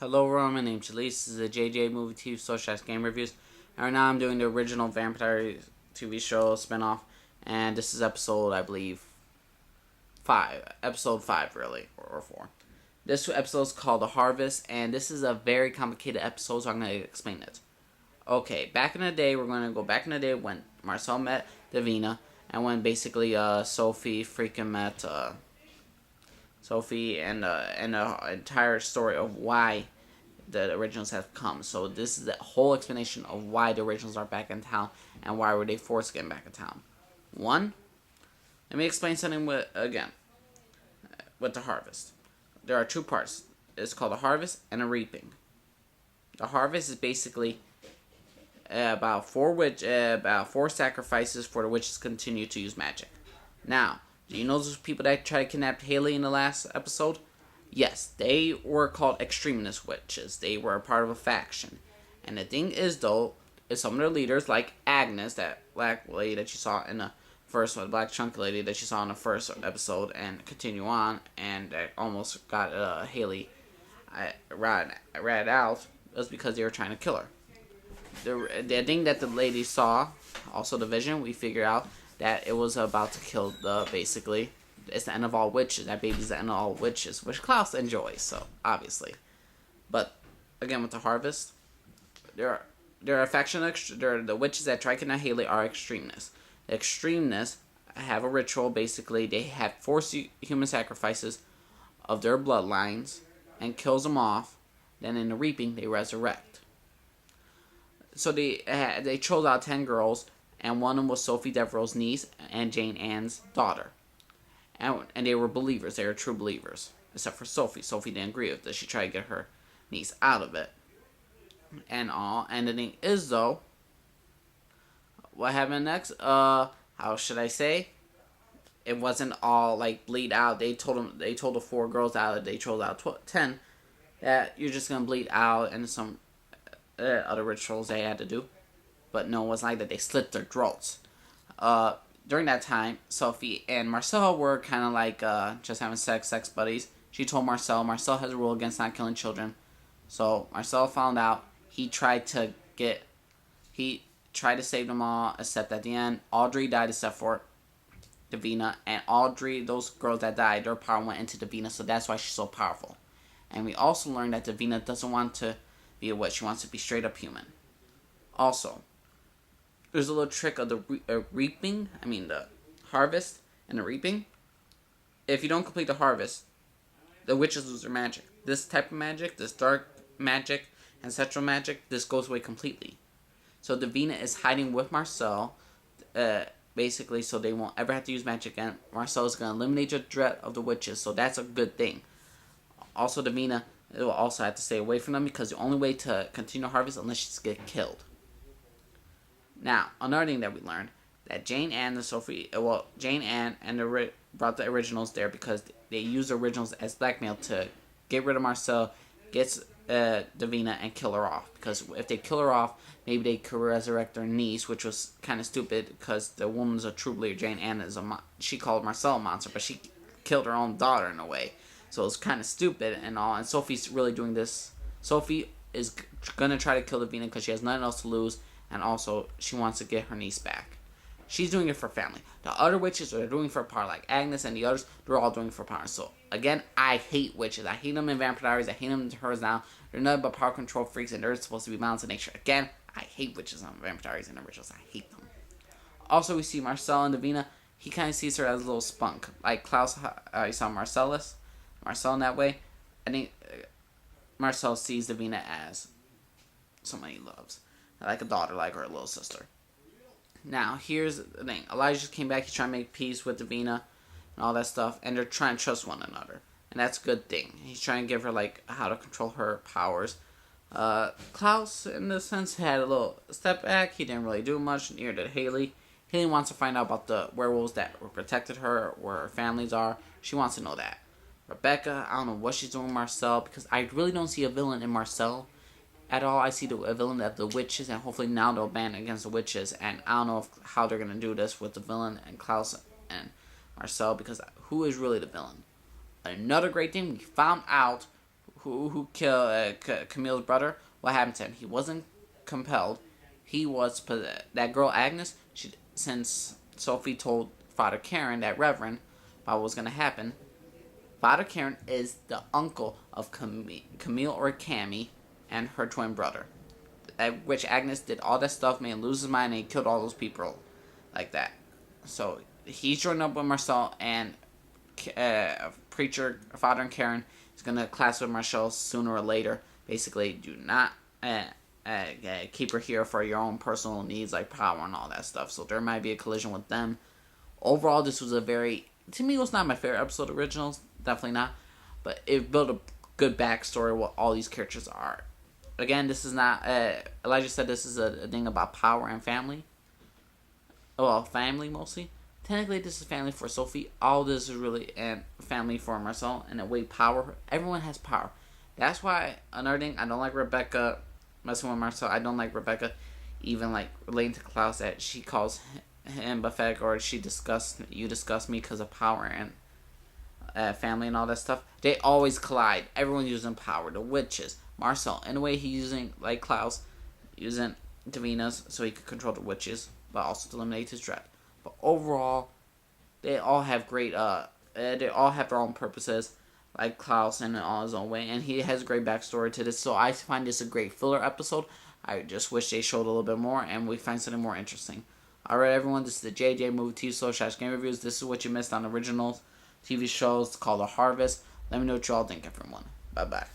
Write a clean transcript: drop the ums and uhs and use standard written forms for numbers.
Hello everyone, my name's Jalise. This is a JJ Movie TV Socialized Game Reviews. And right now I'm doing the original Vampire TV show spinoff. And this is episode, I believe, 5. Episode 5, really. Or 4. This episode is called The Harvest. And this is a very complicated episode, so I'm going to explain it. Okay, back in the day, we're going to go back in the day when Marcel met Davina. And when basically Sophie freaking met Sophie and the entire story of why the originals have come. So this is the whole explanation of why the originals are back in town and why were they forced getting back in town. One, let me explain something with the harvest. There are two parts. It's called a harvest and a reaping. The harvest is basically about four sacrifices for the witches to continue to use magic. Now, do you know those people that tried to kidnap Haley in the last episode? Yes, they were called extremist witches. They were a part of a faction. And the thing is, though, is some of their leaders, like Agnes, that black lady that you saw in the first one, the black chunky lady that you saw in the first episode, and continue on, and that almost got Haley ratted out, was because they were trying to kill her. The thing that the lady saw, also the vision, we figured out that it was about to kill basically, it's the end of all witches. That baby's the end of all witches, which Klaus enjoys, so, obviously. But, again, with the harvest, there are the witches that try to kidnap Haley are extremists. The extremists have a ritual, basically, they have forced human sacrifices of their bloodlines, and kills them off, then in the reaping, they resurrect. So they chose out 10 girls, and one of them was Sophie Devereaux's niece and Jane Ann's daughter. And they were believers. They were true believers. Except for Sophie. Sophie didn't agree with this. She tried to get her niece out of it. And all. And the thing is, though, what happened next? How should I say? It wasn't all, like, bleed out. They told the 4 girls out. They chose out 10. That you're just going to bleed out. And some other rituals they had to do. But no, it wasn't like that. They slit their throats. During that time, Sophie and Marcel were kind of like just having sex buddies. She told Marcel has a rule against not killing children. So Marcel found out. He tried to save them all, except at the end, Audrey died except for Davina. And Audrey, those girls that died, their power went into Davina, so that's why she's so powerful. And we also learned that Davina doesn't want to be a witch. She wants to be straight up human. Also, there's a little trick of the reaping, the harvest and the reaping. If you don't complete the harvest, the witches lose their magic. This type of magic, this dark magic, ancestral magic, this goes away completely. So Davina is hiding with Marcel, basically, so they won't ever have to use magic again. Marcel is going to eliminate the threat of the witches, so that's a good thing. Also, Davina will also have to stay away from them, because the only way to continue the harvest unless she's get killed. Now, another thing that we learned, that Jane Ann brought the originals there because they used the originals as blackmail to get rid of Marcel, get Davina, and kill her off. Because if they kill her off, maybe they could resurrect their niece, which was kind of stupid because the woman's a true believer. Jane Ann she called Marcel a monster, but she killed her own daughter in a way. So it's kind of stupid and all. And Sophie's really doing this. Sophie is going to try to kill Davina because she has nothing else to lose. And also, she wants to get her niece back. She's doing it for family. The other witches are doing it for power, like Agnes and the others. They're all doing it for power. So, again, I hate witches. I hate them in Vampire Diaries. I hate them in hers now. They're nothing but power control freaks, and they're supposed to be balanced in nature. Again, I hate witches on Vampire Diaries and originals. I hate them. Also, we see Marcel and Davina. He kind of sees her as a little spunk. Like Klaus, you saw Marcel in that way. I think Marcel sees Davina as someone he loves. Like a daughter, like her little sister. Now, here's the thing. Elijah just came back. He's trying to make peace with Davina and all that stuff. And they're trying to trust one another. And that's a good thing. He's trying to give her, like, how to control her powers. Klaus, in a sense, had a little step back. He didn't really do much. Neither did Haley. Haley wants to find out about the werewolves that protected her, where her families are. She wants to know that. Rebecca, I don't know what she's doing with Marcel. Because I really don't see a villain in Marcel at all. I see a villain of the witches, and hopefully now they'll ban against the witches. And I don't know how they're going to do this with the villain and Klaus and Marcel, because who is really the villain? Another great thing, we found out who killed Camille's brother. What happened to him? He wasn't compelled. He was that girl Agnes. Since Sophie told Father Karen, that Reverend, about what was gonna happen. Father Karen is the uncle of Camille or Cammy and her twin brother. At which Agnes did all that stuff, made him lose his mind, and he killed all those people like that. So he's joined up with Marcel, and preacher Father and Karen is gonna clash with Marcel sooner or later. Basically, do not keep her here for your own personal needs like power and all that stuff. So there might be a collision with them. Overall, this was to me, it was not my favorite episode of Originals. Definitely not. But it built a good backstory of what all these characters are. Again, this is not, Elijah said this is a thing about power and family. Well, family mostly. Technically, this is family for Sophie. All this is really family for Marcel. And a way power. Everyone has power. That's why, another thing, I don't like Rebecca messing with Marcel. I don't like Rebecca even like relating to Klaus, that she calls him pathetic, or you disgust me because of power and family and all that stuff. They always collide. Everyone using power. The witches, Marcel, in a way he's using, like Klaus, using Davina's so he could control the witches, but also to eliminate his dread. But overall, they all have great they all have their own purposes, like Klaus in all his own way, and he has a great backstory to this. So I find this a great filler episode. I just wish they showed a little bit more and we find something more interesting. Alright, everyone, this is the JJ Movie TV Show / Game Reviews. This is what you missed on original TV shows called The Harvest. Let me know what you all think, everyone. Bye-bye.